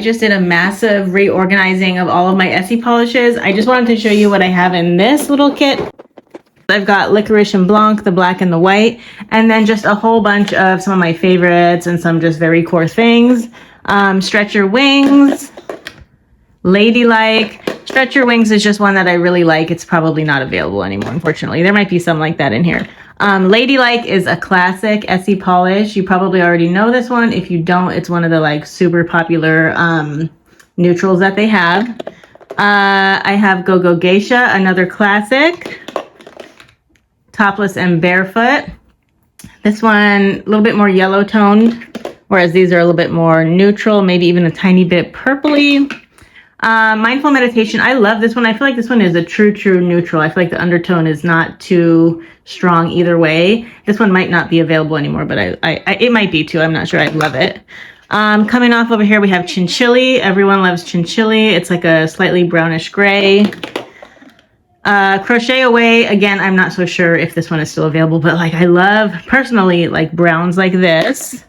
just did a massive reorganizing of all of my Essie polishes. I just wanted to show you what I have in this little kit. I've got Licorice and Blanc, the black and the white, and then just a whole bunch of some of my favorites and some just very core things. Stretch Your Wings, Ladylike. Stretch Your Wings is just one that I really like. It's probably not available anymore, unfortunately. There might be some like that in here. Ladylike is a classic Essie polish. You probably already know this one. If you don't, it's one of the like super popular neutrals that they have. I have Go Go Geisha, another classic. Topless and Barefoot. This one, a little bit more yellow toned, whereas these are a little bit more neutral, maybe even a tiny bit purpley. Mindful Meditation. I love this one. I feel like this one is a true neutral. I feel like the undertone is not too strong either way. This one might not be available anymore, but it might be too. I'm not sure. I love it. Coming off over here, we have Chinchilli. Everyone loves Chinchilli. It's like a slightly brownish gray. Crochet Away, again, I'm not so sure if this one is still available, but like I love personally like browns like this.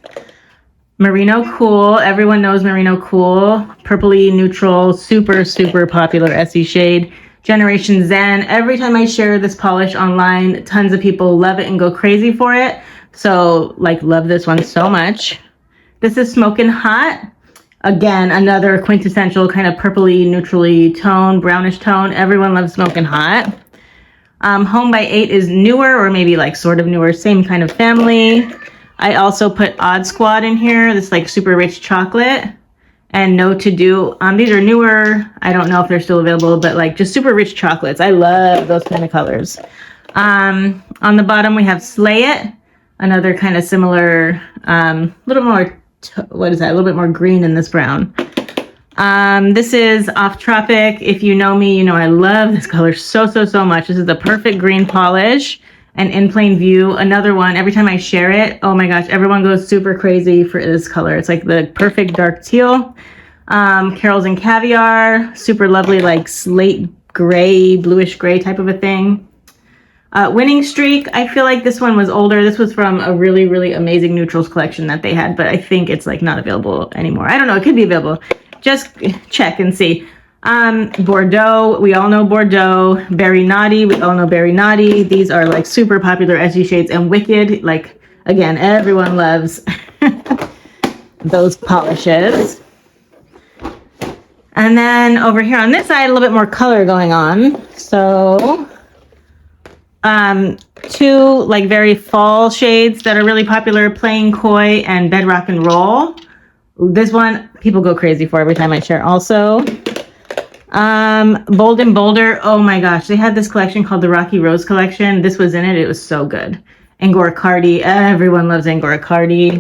Merino Cool, everyone knows Merino Cool, purpley neutral, super popular Essie shade. Generation Zen, every time I share this polish online, tons of people love it and go crazy for it. So like love this one so much. This is Smokin' Hot. Again, another quintessential kind of purpley, neutrally tone, brownish tone. Everyone loves Smokin' Hot. Home by 8 is newer, or maybe like sort of newer, same kind of family. I also put Odd Squad in here, this like super rich chocolate. And No To Do. These are newer. I don't know if they're still available, but like just super rich chocolates. I love those kind of colors. On the bottom, we have Slay It, another kind of similar, little more, what is that? A little bit more green in this brown. This is Off Tropic. If you know me, you know I love this color so much. This is the perfect green polish. And In Plain View, another one. Every time I share it, oh my gosh, everyone goes super crazy for this color. It's like the perfect dark teal. Carols and Caviar, super lovely, like slate gray, bluish gray type of a thing. Winning Streak, I feel like this one was older. This was from a really amazing neutrals collection that they had, but I think it's like not available anymore. I don't know, it could be available. Just check and see. Bordeaux, we all know Bordeaux. Berry Naughty, we all know Berry Naughty. These are like super popular Essie shades. And Wicked, like again, everyone loves those polishes. And then over here on this side, a little bit more color going on. So two like very fall shades that are really popular, Plain Koi and Bedrock and Roll. This one people go crazy for every time I share also. Bold and Bolder, oh my gosh, they had this collection called the Rocky Rose collection. This was in it. It was so good. Angora Cardi, everyone loves Angora Cardi.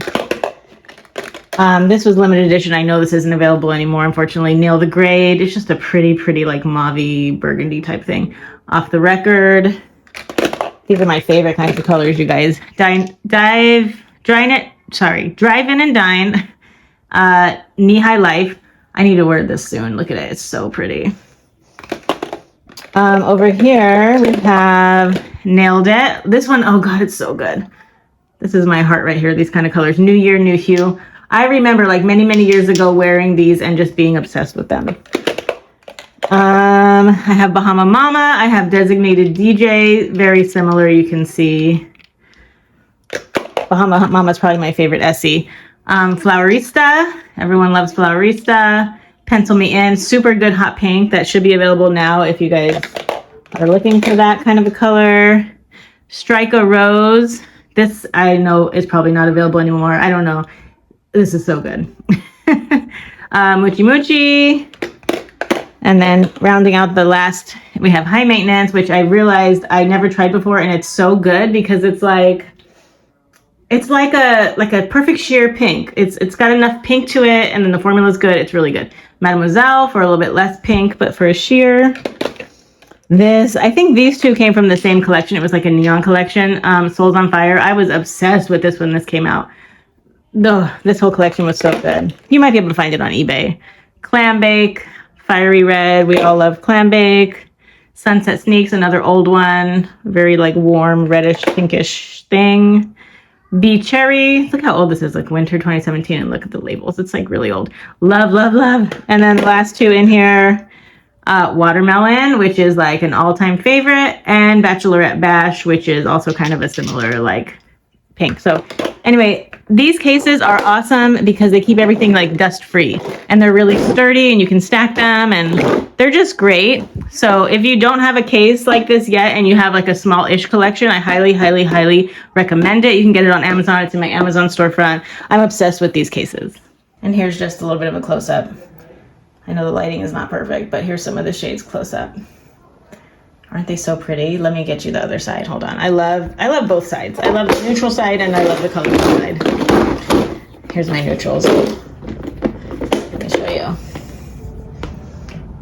This was limited edition. I know this isn't available anymore, unfortunately. Nail the Grade. It's just a pretty like mauvey burgundy type thing. Off the Record. These are my favorite kinds of colors, you guys. Drive In and Dine. Knee High Life. I need to wear this soon. Look at it. It's so pretty. Over here, we have Nailed It. This one, oh God, it's so good. This is my heart right here. These kind of colors. New Year, New Hue. I remember like many years ago wearing these and just being obsessed with them. I have Bahama Mama. I have Designated DJ. Very similar, you can see. Bahama Mama is probably my favorite Essie. Flowerista. Everyone loves Flowerista. Pencil Me In. Super good hot pink. That should be available now if you guys are looking for that kind of a color. Strike a Rose. This I know is probably not available anymore. I don't know. This is so good. Mochi Mochi. And then rounding out the last, we have High Maintenance, which I realized I never tried before, and it's so good because it's like a perfect sheer pink. It's got enough pink to it, and then the formula is good. It's really good. Mademoiselle for a little bit less pink, but for a sheer. This, I think these two came from the same collection. It was like a neon collection. Souls on Fire. I was obsessed with this when this came out. This whole collection was so good. You might be able to find it on eBay. Clam Bake, Fiery Red. We all love Clam Bake. Sunset Sneaks, another old one. Very like warm, reddish, pinkish thing. Bee Cherry. Look how old this is, like winter 2017, and look at the labels. It's like really old. Love, love, love. And then the last two in here, Watermelon, which is like an all-time favorite, and Bachelorette Bash, which is also kind of a similar like pink. So anyway, these cases are awesome because they keep everything like dust free, and they're really sturdy, and you can stack them, and they're just great. So if you don't have a case like this yet and you have like a small-ish collection, I highly, highly, highly recommend it. You can get it on Amazon. It's in my Amazon storefront. I'm obsessed with these cases. And here's just a little bit of a close-up. I know the lighting is not perfect, but here's some of the shades close up. Aren't they so pretty? Let me get you the other side. Hold on. I love both sides. I love the neutral side and I love the colorful side. Here's my neutrals. Let me show you.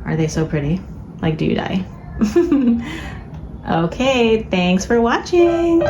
Are they so pretty? Like, do you die? Okay, thanks for watching.